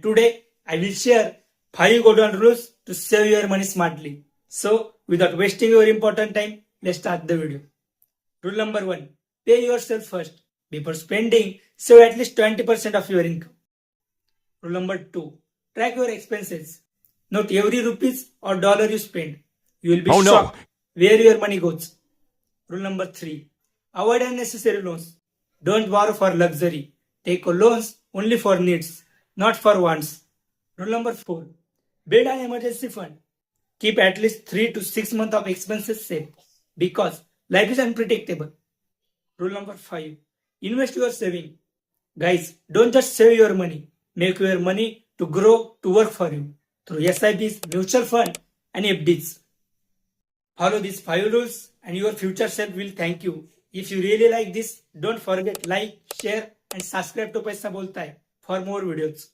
today I will share 5 golden rules to save your money smartly. So without wasting your important time, let's start the video. Rule number 1. Pay yourself first. Before spending, save at least 20% of your income. Rule number 2. Track your expenses. Note every rupees or dollar you spend. You will be shocked where your money goes. Rule number 3. Avoid unnecessary loans. Don't borrow for luxury. Take loans only for needs, not for wants. Rule number 4. Build an emergency fund. Keep at least 3 to 6 months of expenses safe because life is unpredictable. Rule number 5. Invest your saving. Guys, don't just save your money. Make your money to grow, to work for you through SIPs, mutual fund and FDs. Follow these 5 rules and your future self will thank you. If you really like this, don't forget like, share and subscribe to Paisa Bolta Hai for more videos.